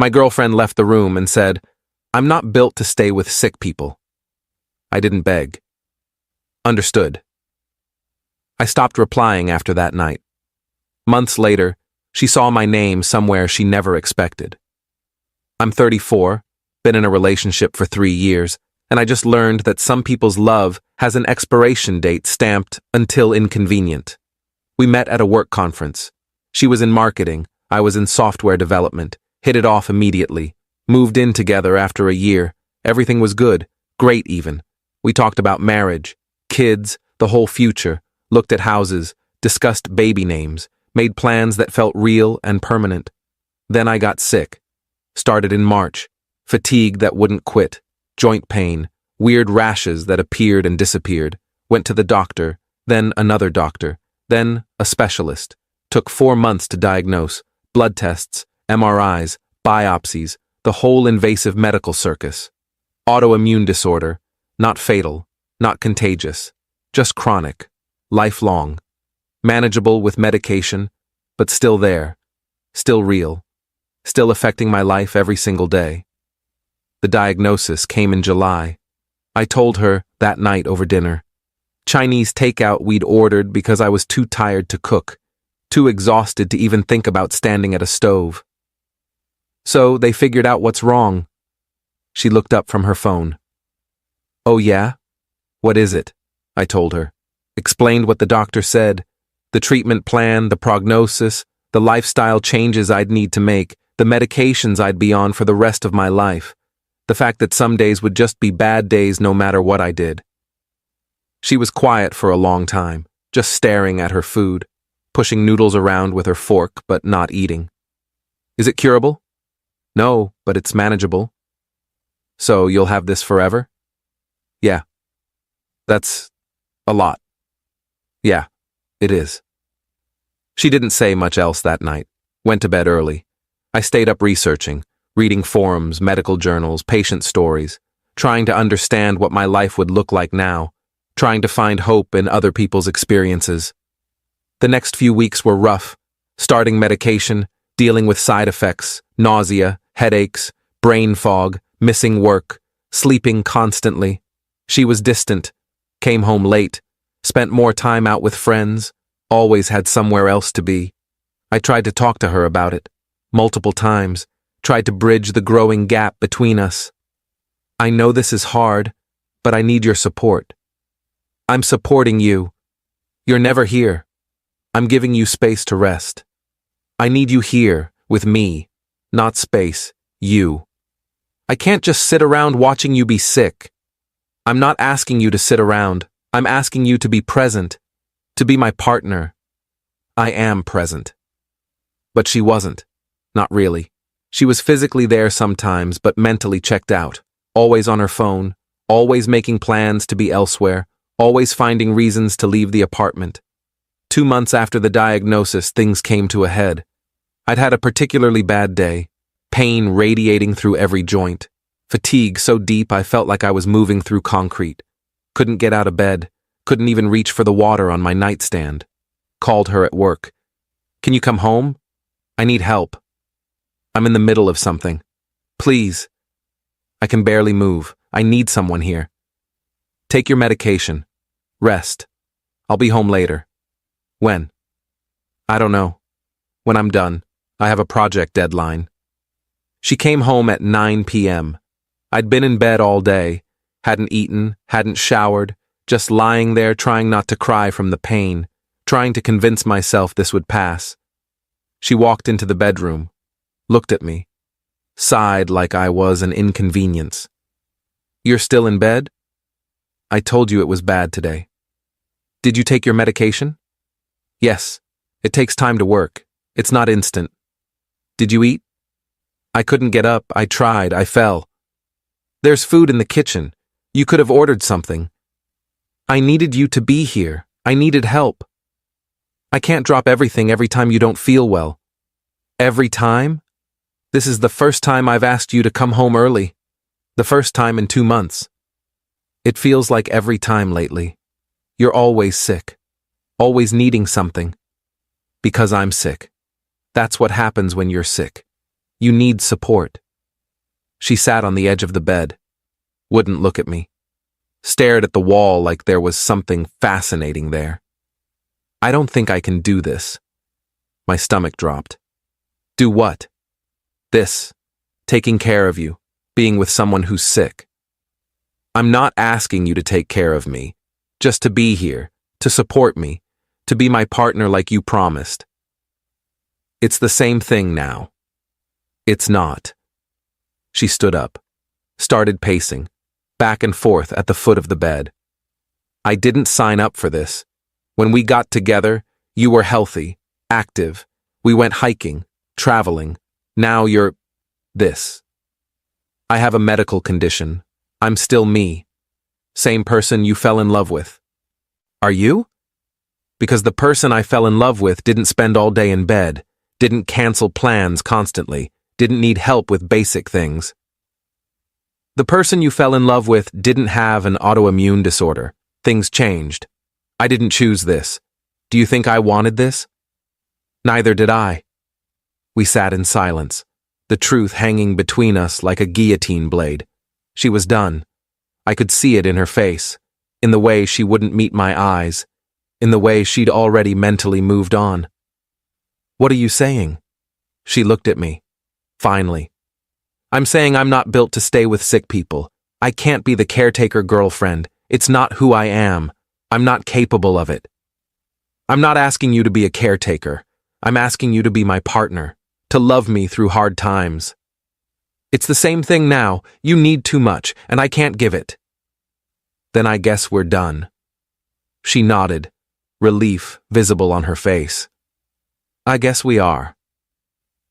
My girlfriend left the room and said, "I'm not built to stay with sick people." I didn't beg. Understood. I stopped replying after that night. Months later, she saw my name somewhere she never expected. I'm 34, been in a relationship for 3 years, and I just learned that some people's love has an expiration date stamped until inconvenient. We met at a work conference. She was in marketing, I was in software development, hit it off immediately, moved in together after a year. Everything was good, great even. We talked about marriage, kids, the whole future, looked at houses, discussed baby names, made plans that felt real and permanent. Then I got sick. Started in March. Fatigue that wouldn't quit, joint pain, weird rashes that appeared and disappeared. Went to the doctor, then another doctor, then a specialist. Took 4 months to diagnose, blood tests, MRIs, biopsies, the whole invasive medical circus. Autoimmune disorder, not fatal, not contagious, just chronic, lifelong. Manageable with medication, but still there, still real, still affecting my life every single day. The diagnosis came in July. I told her that night over dinner. Chinese takeout we'd ordered because I was too tired to cook, too exhausted to even think about standing at a stove. So they figured out what's wrong. She looked up from her phone. "Oh yeah? What is it?" I told her. Explained what the doctor said, the treatment plan, the prognosis, the lifestyle changes I'd need to make, the medications I'd be on for the rest of my life, the fact that some days would just be bad days no matter what I did. She was quiet for a long time, just staring at her food, pushing noodles around with her fork but not eating. "Is it curable?" "No, but it's manageable." "So you'll have this forever?" "Yeah." "That's a lot." "Yeah, it is." She didn't say much else that night. Went to bed early. I stayed up researching, reading forums, medical journals, patient stories, trying to understand what my life would look like now, trying to find hope in other people's experiences. The next few weeks were rough, starting medication, dealing with side effects, nausea, headaches, brain fog, missing work, sleeping constantly. She was distant, came home late, spent more time out with friends, always had somewhere else to be. I tried to talk to her about it, multiple times, tried to bridge the growing gap between us. "I know this is hard, but I need your support." "I'm supporting you. You're never here. I'm giving you space to rest. I need you here, with me, not space, you. I can't just sit around watching you be sick. I'm not asking you to sit around. I'm asking you to be present, to be my partner. I am present." But she wasn't. Not really. She was physically there sometimes, but mentally checked out, always on her phone, always making plans to be elsewhere, always finding reasons to leave the apartment. 2 months after the diagnosis, things came to a head. I'd had a particularly bad day, pain radiating through every joint, fatigue so deep I felt like I was moving through concrete. Couldn't get out of bed, couldn't even reach for the water on my nightstand. Called her at work. "Can you come home? I need help. I'm in the middle of something. Please. I can barely move. I need someone here. Take your medication. Rest. I'll be home later." "When?" "I don't know. When I'm done. I have a project deadline." She came home at 9 p.m. I'd been in bed all day, hadn't eaten, hadn't showered, just lying there trying not to cry from the pain, trying to convince myself this would pass. She walked into the bedroom, looked at me, sighed like I was an inconvenience. "You're still in bed? I told you it was bad today." "Did you take your medication?" "Yes. It takes time to work. It's not instant." "Did you eat?" "I couldn't get up. I tried. I fell." "There's food in the kitchen. You could have ordered something." "I needed you to be here. I needed help. I can't drop everything every time you don't feel well." "Every time? This is the first time I've asked you to come home early. The first time in 2 months. It feels like every time lately. You're always sick. Always needing something. Because I'm sick. That's what happens when you're sick. You need support. She sat on the edge of the bed, wouldn't look at me, stared at the wall like there was something fascinating there. I don't think I can do this. My stomach dropped. Do what? This. Taking care of you. Being with someone who's sick. I'm not asking you to take care of me. Just to be here. To support me. To be my partner like you promised. It's the same thing now. It's not. She stood up. Started pacing. Back and forth at the foot of the bed. I didn't sign up for this. When we got together, you were healthy, active. We went hiking, traveling. Now you're this. I have a medical condition. I'm still me. Same person you fell in love with. Are you? Because the person I fell in love with didn't spend all day in bed, didn't cancel plans constantly, didn't need help with basic things. The person you fell in love with didn't have an autoimmune disorder. Things changed. I didn't choose this. Do you think I wanted this? Neither did I. We sat in silence, the truth hanging between us like a guillotine blade. She was done. I could see it in her face, in the way she wouldn't meet my eyes, in the way she'd already mentally moved on. What are you saying? She looked at me. Finally. I'm saying I'm not built to stay with sick people. I can't be the caretaker girlfriend. It's not who I am. I'm not capable of it. I'm not asking you to be a caretaker. I'm asking you to be my partner, to love me through hard times. It's the same thing now. You need too much, and I can't give it. Then I guess we're done. She nodded, relief visible on her face. I guess we are.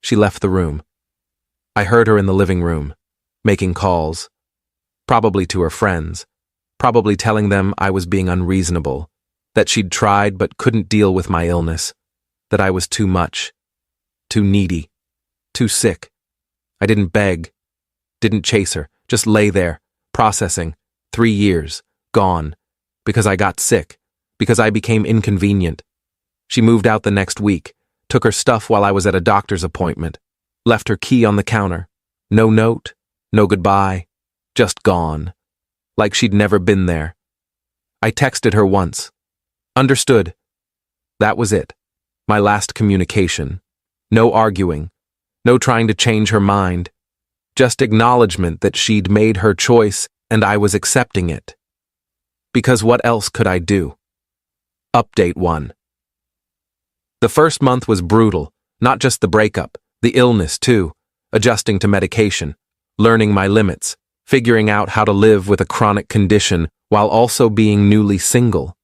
She left the room. I heard her in the living room, making calls, probably to her friends, probably telling them I was being unreasonable, that she'd tried but couldn't deal with my illness, that I was too much, too needy, too sick. I didn't beg, didn't chase her, just lay there, processing, 3 years, gone, because I got sick, because I became inconvenient. She moved out the next week, took her stuff while I was at a doctor's appointment, left her key on the counter. No note, no goodbye, just gone, like she'd never been there. I texted her once. Understood. That was it. My last communication. No arguing. No trying to change her mind. Just acknowledgement that she'd made her choice and I was accepting it. Because what else could I do? Update 1. The first month was brutal, not just the breakup, the illness too, adjusting to medication, learning my limits, figuring out how to live with a chronic condition while also being newly single,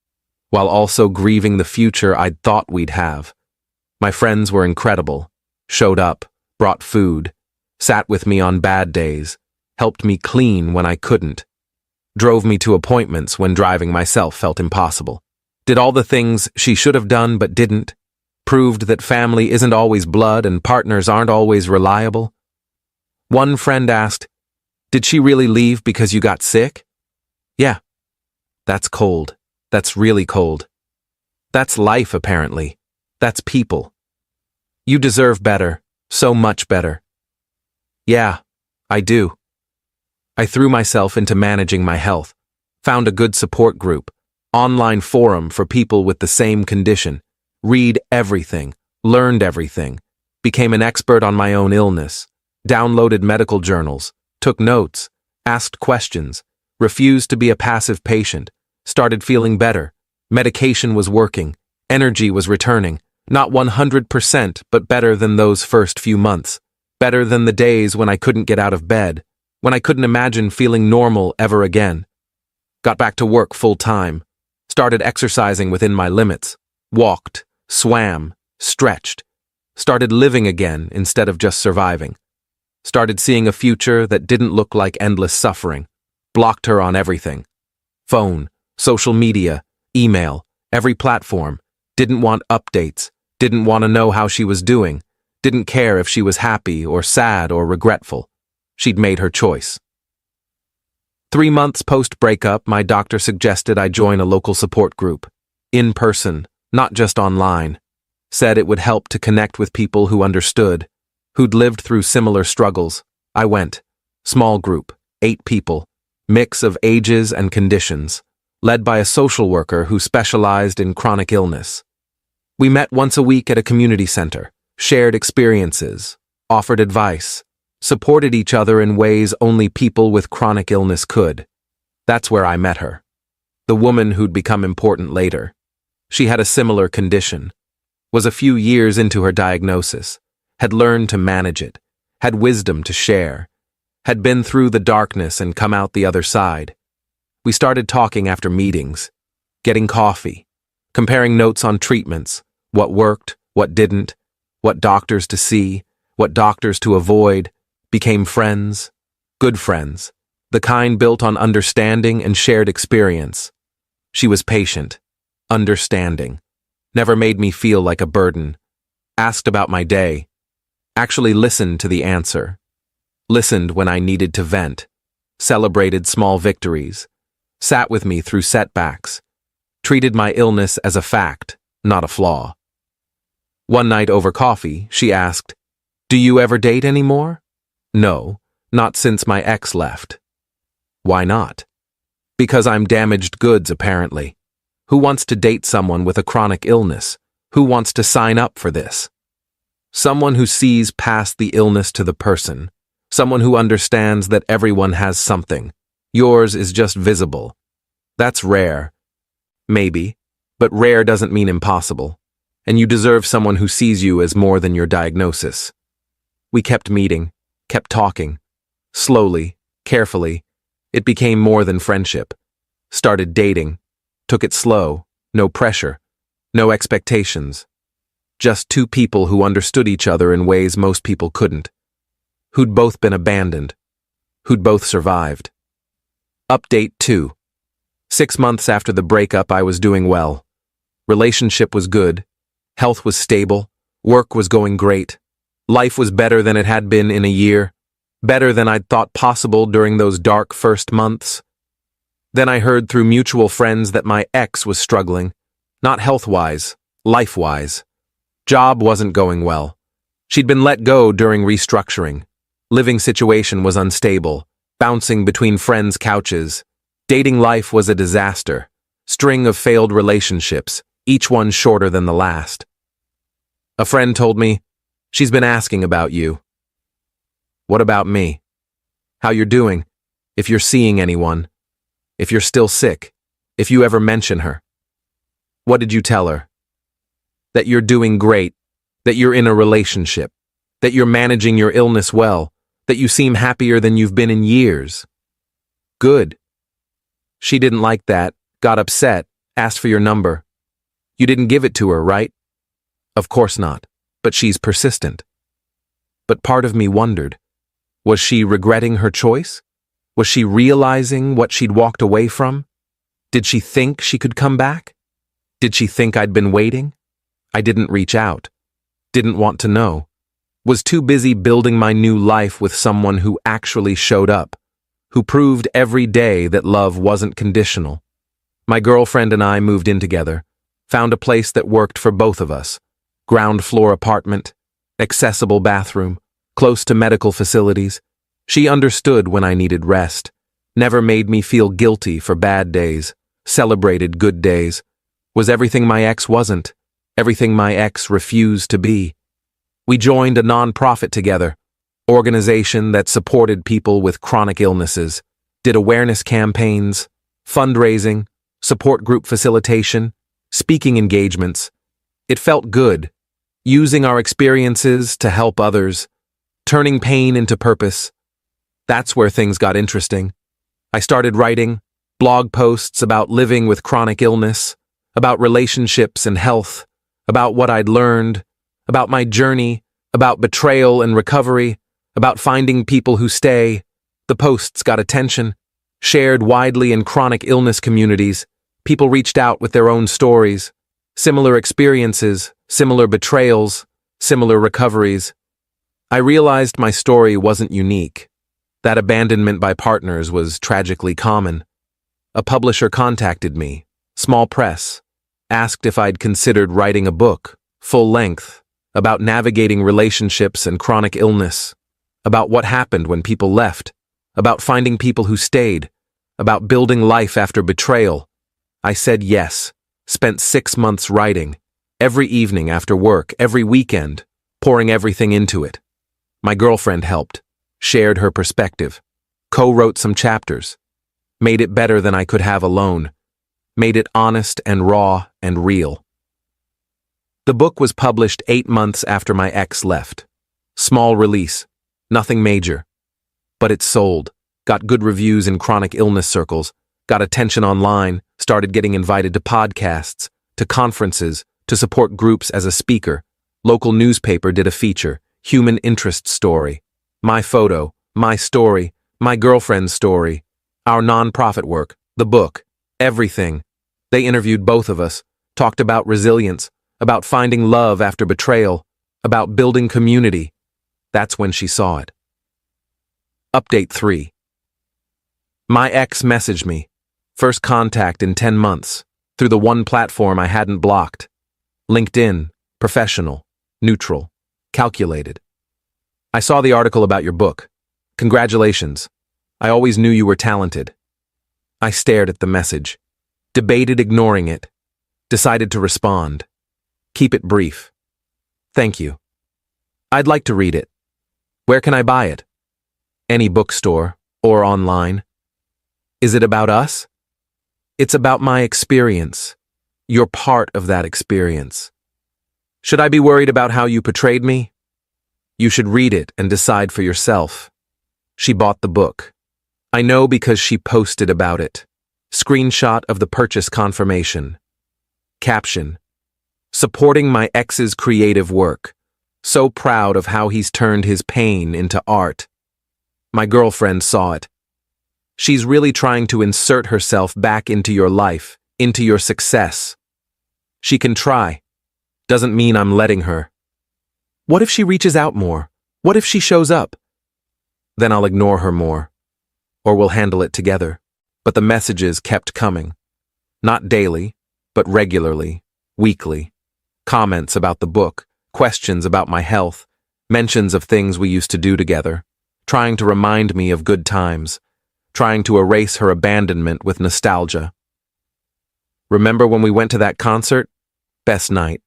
while also grieving the future I'd thought we'd have. My friends were incredible, showed up, brought food, sat with me on bad days, helped me clean when I couldn't, drove me to appointments when driving myself felt impossible, did all the things she should have done but didn't, proved that family isn't always blood and partners aren't always reliable. One friend asked, "Did she really leave because you got sick?" Yeah. That's cold. That's really cold. That's life, apparently. That's people. You deserve better, so much better. Yeah, I do. I threw myself into managing my health, found a good support group, online forum for people with the same condition, read everything, learned everything, became an expert on my own illness, downloaded medical journals, took notes, asked questions, refused to be a passive patient, started feeling better, medication was working, energy was returning, not 100%, but better than those first few months, better than the days when I couldn't get out of bed, when I couldn't imagine feeling normal ever again. Got back to work full time, started exercising within my limits, walked, swam, stretched, started living again instead of just surviving, started seeing a future that didn't look like endless suffering, blocked her on everything. Phone, social media, email, every platform, didn't want updates, didn't want to know how she was doing, didn't care if she was happy or sad or regretful. She'd made her choice. 3 months post-breakup, my doctor suggested I join a local support group, in person, not just online. Said it would help to connect with people who understood, who'd lived through similar struggles. I went. Small group, 8 people, mix of ages and conditions, led by a social worker who specialized in chronic illness. We met once a week at a community center, shared experiences, offered advice, supported each other in ways only people with chronic illness could. That's where I met her. The woman who'd become important later. She had a similar condition, was a few years into her diagnosis, had learned to manage it, had wisdom to share, had been through the darkness and come out the other side. We started talking after meetings, getting coffee, comparing notes on treatments, what worked, what didn't, what doctors to see, what doctors to avoid, became friends, good friends, the kind built on understanding and shared experience. She was patient, understanding, never made me feel like a burden, asked about my day, actually listened to the answer, listened when I needed to vent, celebrated small victories, sat with me through setbacks, treated my illness as a fact, not a flaw. One night over coffee, she asked, "Do you ever date anymore?" "No, not since my ex left." "Why not?" "Because I'm damaged goods, apparently. Who wants to date someone with a chronic illness? Who wants to sign up for this?" Someone who sees past the illness to the person. Someone who understands that everyone has something. Yours is just visible. That's rare. Maybe, but rare doesn't mean impossible. And you deserve someone who sees you as more than your diagnosis. We kept meeting, kept talking. Slowly, carefully, it became more than friendship. Started dating. Took it slow, no pressure, no expectations. Just 2 people who understood each other in ways most people couldn't. Who'd both been abandoned. Who'd both survived. Update 2. 6 months after the breakup, I was doing well. Relationship was good. Health was stable. Work was going great. Life was better than it had been in a year. Better than I'd thought possible during those dark first months. Then I heard through mutual friends that my ex was struggling. Not health-wise, life-wise. Job wasn't going well. She'd been let go during restructuring. Living situation was unstable, bouncing between friends' couches. Dating life was a disaster. String of failed relationships, each one shorter than the last. A friend told me, "She's been asking about you." What about me? How you're doing? If you're seeing anyone? If you're still sick? If you ever mention her? What did you tell her? That you're doing great, that you're in a relationship, that you're managing your illness well, that you seem happier than you've been in years. Good. She didn't like that, got upset, asked for your number. You didn't give it to her, right? Of course not, but she's persistent. But part of me wondered, was she regretting her choice? Was she realizing what she'd walked away from? Did she think she could come back? Did she think I'd been waiting? I didn't reach out. Didn't want to know. Was too busy building my new life with someone who actually showed up, who proved every day that love wasn't conditional. My girlfriend and I moved in together, found a place that worked for both of us. Ground floor apartment, accessible bathroom, close to medical facilities. She understood when I needed rest, never made me feel guilty for bad days, celebrated good days. Was everything my ex wasn't, everything my ex refused to be. We joined a nonprofit together, organization that supported people with chronic illnesses, did awareness campaigns, fundraising, support group facilitation, speaking engagements. It felt good, using our experiences to help others, turning pain into purpose. That's where things got interesting. I started writing blog posts about living with chronic illness, about relationships and health, about what I'd learned, about my journey, about betrayal and recovery, about finding people who stay. The posts got attention, shared widely in chronic illness communities. People reached out with their own stories, similar experiences, similar betrayals, similar recoveries. I realized my story wasn't unique. That abandonment by partners was tragically common. A publisher contacted me, small press, asked if I'd considered writing a book, full length, about navigating relationships and chronic illness, about what happened when people left, about finding people who stayed, about building life after betrayal. I said yes, spent 6 months writing, every evening after work, every weekend, pouring everything into it. My girlfriend helped, shared her perspective, co-wrote some chapters, made it better than I could have alone, made it honest and raw and real. The book was published 8 months after my ex left. Small release, nothing major. But it sold, got good reviews in chronic illness circles, got attention online, started getting invited to podcasts, to conferences, to support groups as a speaker. Local newspaper did a feature, human interest story. My photo, my story, my girlfriend's story, our nonprofit work, the book, everything. They interviewed both of us, talked about resilience, about finding love after betrayal, about building community. That's when she saw it. Update 3. My ex messaged me. First contact in 10 months, through the one platform I hadn't blocked. LinkedIn, professional, neutral, calculated. I saw the article about your book. Congratulations. I always knew you were talented. I stared at the message, debated ignoring it, decided to respond. Keep it brief. Thank you. I'd like to read it. Where can I buy it? Any bookstore or online. Is it about us? It's about my experience. You're part of that experience. Should I be worried about how you portrayed me? You should read it and decide for yourself. She bought the book. I know because she posted about it. Screenshot of the purchase confirmation. Caption: supporting my ex's creative work. So proud of how he's turned his pain into art. My girlfriend saw it. She's really trying to insert herself back into your life, into your success. She can try. Doesn't mean I'm letting her. What if she reaches out more? What if she shows up? Then I'll ignore her more. Or we'll handle it together. But the messages kept coming. Not daily, but regularly, weekly. Comments about the book, questions about my health, mentions of things we used to do together, trying to remind me of good times, trying to erase her abandonment with nostalgia. Remember when we went to that concert? Best night.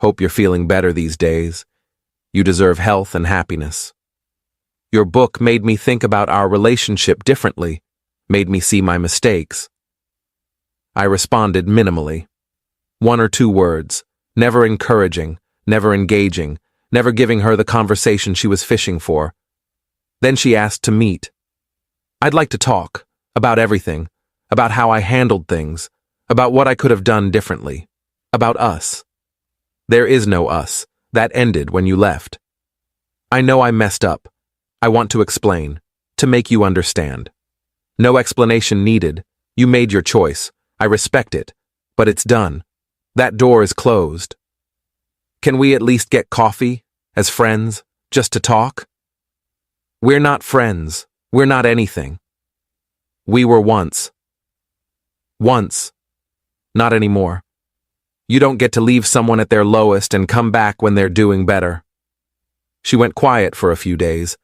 Hope you're feeling better these days. You deserve health and happiness. Your book made me think about our relationship differently, made me see my mistakes. I responded minimally. 1 or 2 words, never encouraging, never engaging, never giving her the conversation she was fishing for. Then she asked to meet. I'd like to talk, about everything, about how I handled things, about what I could have done differently, about us. There is no us. That ended when you left. I know I messed up. I want to explain, to make you understand. No explanation needed. You made your choice. I respect it. But it's done. That door is closed. Can we at least get coffee, as friends, just to talk? We're not friends. We're not anything. We were once. Once. Not anymore. You don't get to leave someone at their lowest and come back when they're doing better. She went quiet for a few days,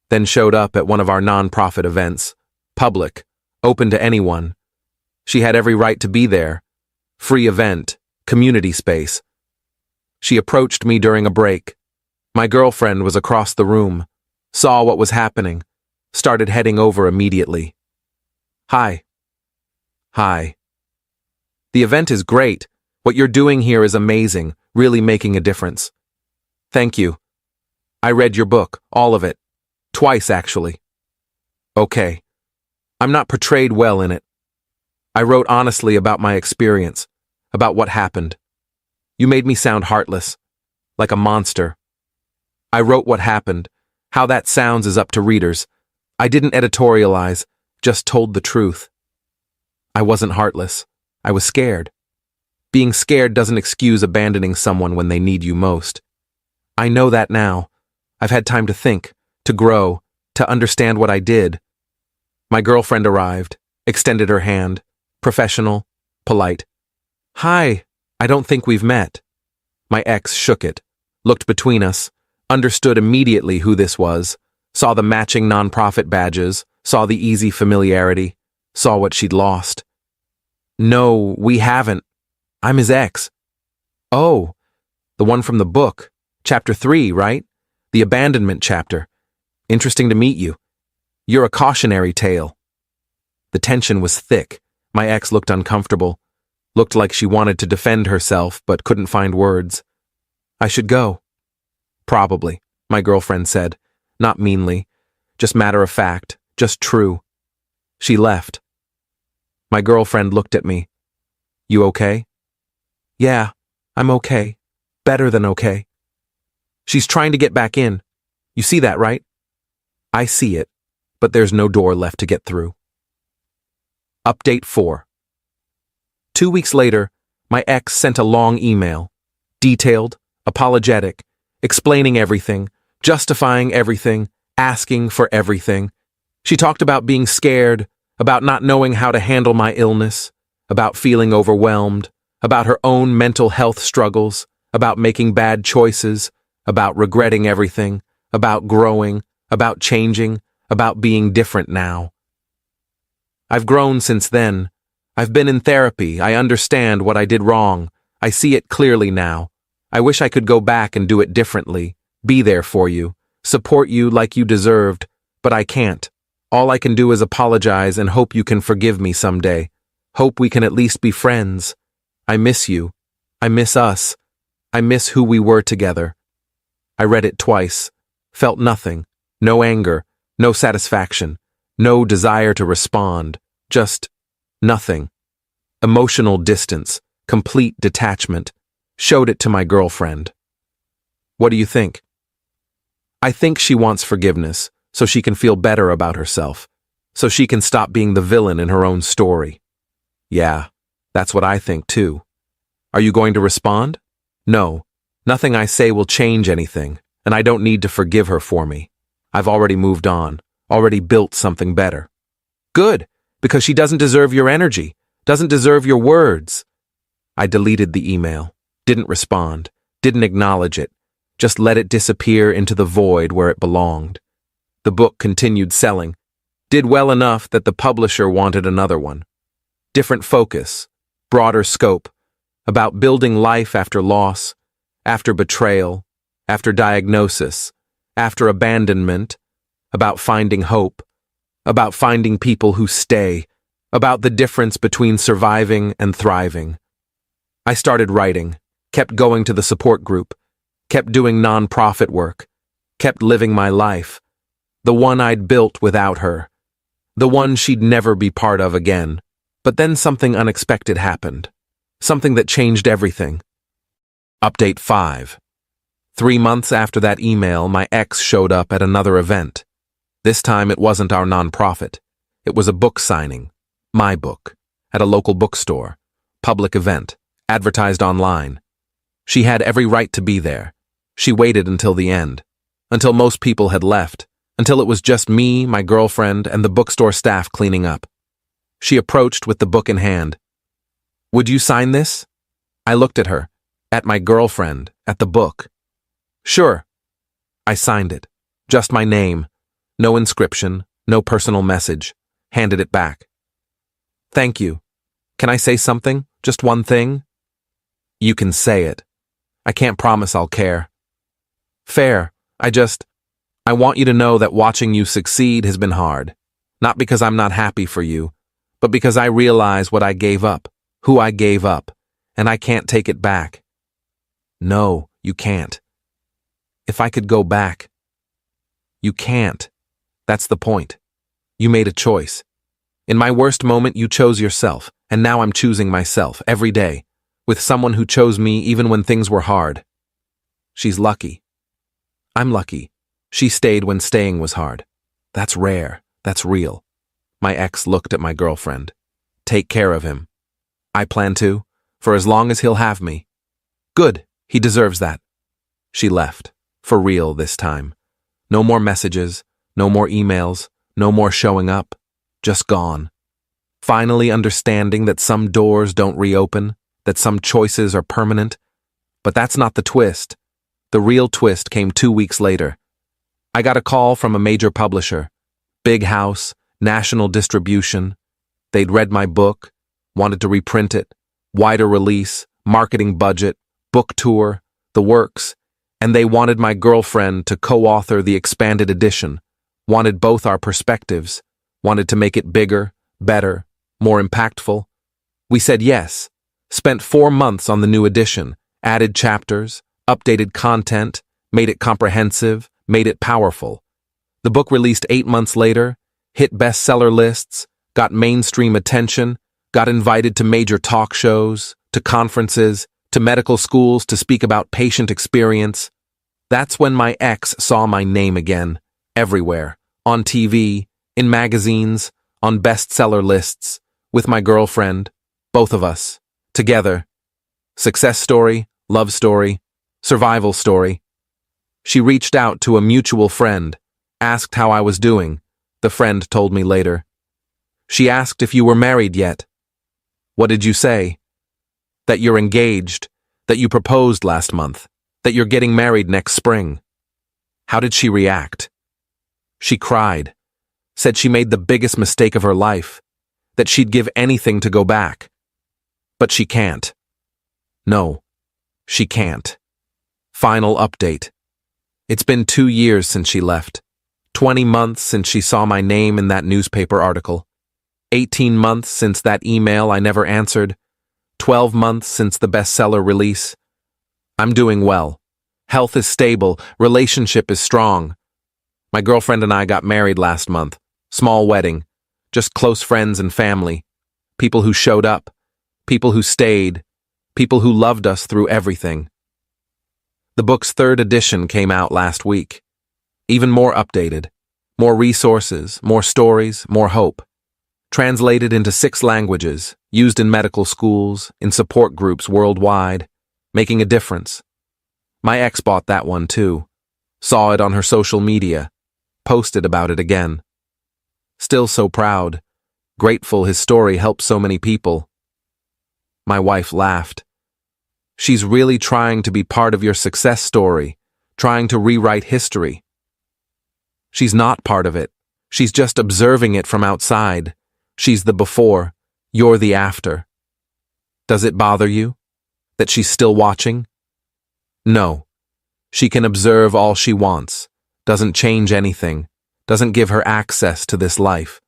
then showed up at one of our nonprofit events, public, open to anyone. She had every right to be there. Free event, community space. She approached me during a break. My girlfriend was across the room, saw what was happening, started heading over immediately. Hi. Hi. The event is great. What you're doing here is amazing, really making a difference. Thank you. I read your book, all of it. Twice, actually. Okay. I'm not portrayed well in it. I wrote honestly about my experience, about what happened. You made me sound heartless, like a monster. I wrote what happened. How that sounds is up to readers. I didn't editorialize, just told the truth. I wasn't heartless. I was scared. Being scared doesn't excuse abandoning someone when they need you most. I know that now. I've had time to think, to grow, to understand what I did. My girlfriend arrived, extended her hand, professional, polite. Hi, I don't think we've met. My ex shook it, looked between us, understood immediately who this was, saw the matching nonprofit badges, saw the easy familiarity, saw what she'd lost. No, we haven't. I'm his ex. Oh, the one from the book. Chapter 3, right? The abandonment chapter. Interesting to meet you. You're a cautionary tale. The tension was thick. My ex looked uncomfortable. Looked like she wanted to defend herself, but couldn't find words. I should go. Probably, my girlfriend said, not meanly, just matter of fact, just true. She left. My girlfriend looked at me. You okay? Yeah, I'm okay. Better than okay. She's trying to get back in. You see that, right? I see it, but there's no door left to get through. Update 4. 2 weeks later, my ex sent a long email, detailed, apologetic, explaining everything, justifying everything, asking for everything. She talked about being scared, about not knowing how to handle my illness, about feeling overwhelmed, about her own mental health struggles, about making bad choices, about regretting everything, about growing, about changing, about being different now. I've grown since then. I've been in therapy. I understand what I did wrong. I see it clearly now. I wish I could go back and do it differently, be there for you, support you like you deserved, but I can't. All I can do is apologize and hope you can forgive me someday. Hope we can at least be friends. I miss you. I miss us. I miss who we were together. I read it twice, felt nothing, no anger, no satisfaction, no desire to respond, just nothing. Emotional distance, complete detachment. Showed it to my girlfriend. What do you think? I think she wants forgiveness, so she can feel better about herself, so she can stop being the villain in her own story. Yeah, that's what I think too. Are you going to respond? No, nothing I say will change anything, and I don't need to forgive her for me. I've already moved on, already built something better. Good, because she doesn't deserve your energy, doesn't deserve your words. I deleted the email, didn't respond, didn't acknowledge it, just let it disappear into the void where it belonged. The book continued selling, did well enough that the publisher wanted another one. Different focus, broader scope, about building life after loss, after betrayal, after diagnosis, after abandonment, about finding hope, about finding people who stay, about the difference between surviving and thriving. I started writing, kept going to the support group, kept doing nonprofit work, kept living my life, the one I'd built without her, the one she'd never be part of again. But then something unexpected happened, something that changed everything. Update 5. 3 months after that email, my ex showed up at another event. This time it wasn't our nonprofit. It was a book signing, my book, at a local bookstore, public event, advertised online. She had every right to be there. She waited until the end, until most people had left, until it was just me, my girlfriend, and the bookstore staff cleaning up. She approached with the book in hand. Would you sign this? I looked at her, at my girlfriend, at the book. Sure. I signed it. Just my name. No inscription, no personal message. Handed it back. Thank you. Can I say something? Just one thing? You can say it. I can't promise I'll care. Fair. I want you to know that watching you succeed has been hard. Not because I'm not happy for you, but because I realize what I gave up, who I gave up, and I can't take it back. No, you can't. If I could go back. You can't. That's the point. You made a choice. In my worst moment, you chose yourself, and now I'm choosing myself every day, with someone who chose me even when things were hard. She's lucky. I'm lucky. She stayed when staying was hard. That's rare. That's real. My ex looked at my girlfriend. Take care of him. I plan to, for as long as he'll have me. Good. He deserves that. She left. For real this time. No more messages, no more emails, no more showing up. Just gone. Finally understanding that some doors don't reopen, that some choices are permanent. But that's not the twist. The real twist came 2 weeks later. I got a call from a major publisher. Big house, national distribution. They'd read my book, wanted to reprint it, wider release, marketing budget, book tour, the works, and they wanted my girlfriend to co-author the expanded edition, wanted both our perspectives, wanted to make it bigger, better, more impactful. We said yes, spent 4 months on the new edition, added chapters, updated content, made it comprehensive, made it powerful. The book released 8 months later, hit bestseller lists, got mainstream attention, got invited to major talk shows, to conferences, to medical schools to speak about patient experience. That's when my ex saw my name again, everywhere, on TV, in magazines, on bestseller lists, with my girlfriend, both of us, together. Success story, love story, survival story. She reached out to a mutual friend, asked how I was doing. The friend told me later. She asked if you were married yet. What did you say? That you're engaged, that you proposed last month, that you're getting married next spring. How did she react? She cried, said she made the biggest mistake of her life, that she'd give anything to go back. But she can't. No, she can't. Final update. It's been 2 years since she left. 20 months since she saw my name in that newspaper article. 18 months since that email I never answered. 12 months since the bestseller release. I'm doing well. Health is stable. Relationship is strong. My girlfriend and I got married last month. Small wedding. Just close friends and family. People who showed up. People who stayed. People who loved us through everything. The book's 3rd edition came out last week. Even more updated. More resources, more stories, more hope. Translated into 6 languages, used in medical schools, in support groups worldwide, making a difference. My ex bought that one too. Saw it on her social media. Posted about it again. Still so proud. Grateful his story helped so many people. My wife laughed. She's really trying to be part of your success story, trying to rewrite history. She's not part of it. She's just observing it from outside. She's the before, you're the after. Does it bother you? That she's still watching? No. She can observe all she wants, doesn't change anything, doesn't give her access to this life.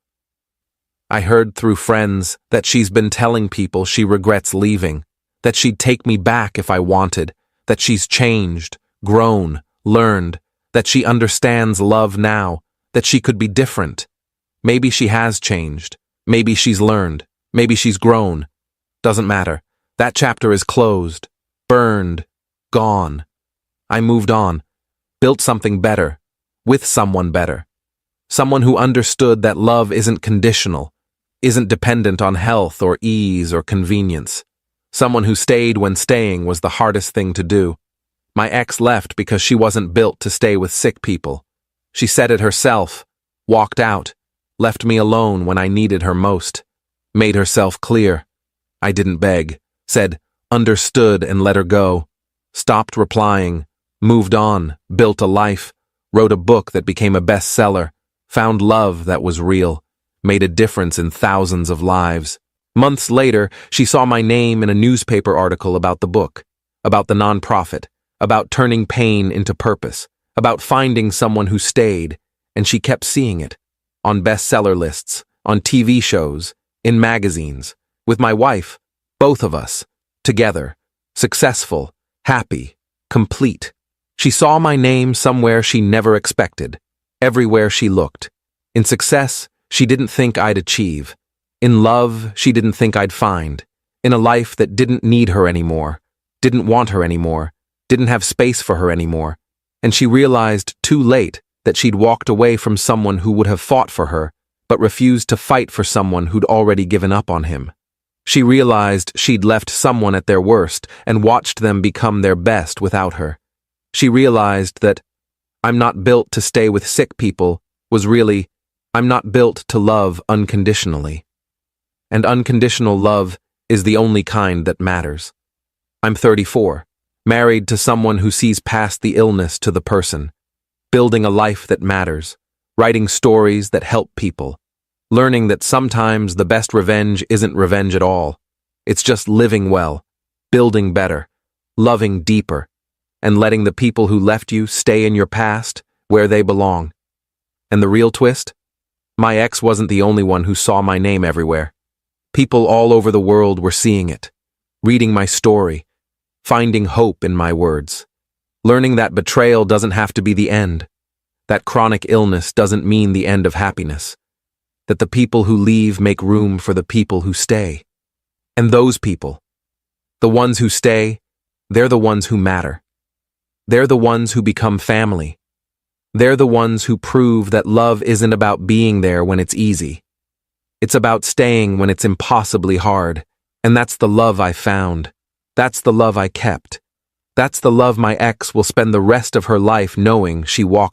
I heard through friends that she's been telling people she regrets leaving, that she'd take me back if I wanted, that she's changed, grown, learned, that she understands love now, that she could be different. Maybe she has changed. Maybe she's learned. Maybe she's grown. Doesn't matter. That chapter is closed, burned, gone. I moved on, built something better, with someone better. Someone who understood that love isn't conditional, isn't dependent on health or ease or convenience. Someone who stayed when staying was the hardest thing to do. My ex left because she wasn't built to stay with sick people. She said it herself, walked out, left me alone when I needed her most, made herself clear. I didn't beg, said, understood and let her go, stopped replying, moved on, built a life, wrote a book that became a bestseller, found love that was real, made a difference in thousands of lives. Months later, she saw my name in a newspaper article about the book, about the nonprofit, about turning pain into purpose, about finding someone who stayed, and she kept seeing it. On bestseller lists, on TV shows, in magazines, with my wife, both of us, together, successful, happy, complete. She saw my name somewhere she never expected, everywhere she looked. In success, she didn't think I'd achieve. In love, she didn't think I'd find. In a life that didn't need her anymore, didn't want her anymore, didn't have space for her anymore. And she realized too late that she'd walked away from someone who would have fought for her, but refused to fight for someone who'd already given up on him. She realized she'd left someone at their worst and watched them become their best without her. She realized that I'm not built to stay with sick people was really, I'm not built to love unconditionally. And unconditional love is the only kind that matters. I'm 34. Married to someone who sees past the illness to the person. Building a life that matters. Writing stories that help people. Learning that sometimes the best revenge isn't revenge at all. It's just living well, building better, loving deeper, and letting the people who left you stay in your past where they belong. And the real twist? My ex wasn't the only one who saw my name everywhere. People all over the world were seeing it, reading my story, finding hope in my words, learning that betrayal doesn't have to be the end, that chronic illness doesn't mean the end of happiness, that the people who leave make room for the people who stay. And those people, the ones who stay, they're the ones who matter. They're the ones who become family. They're the ones who prove that love isn't about being there when it's easy. It's about staying when it's impossibly hard. And that's the love I found. That's the love I kept. That's the love my ex will spend the rest of her life knowing she walked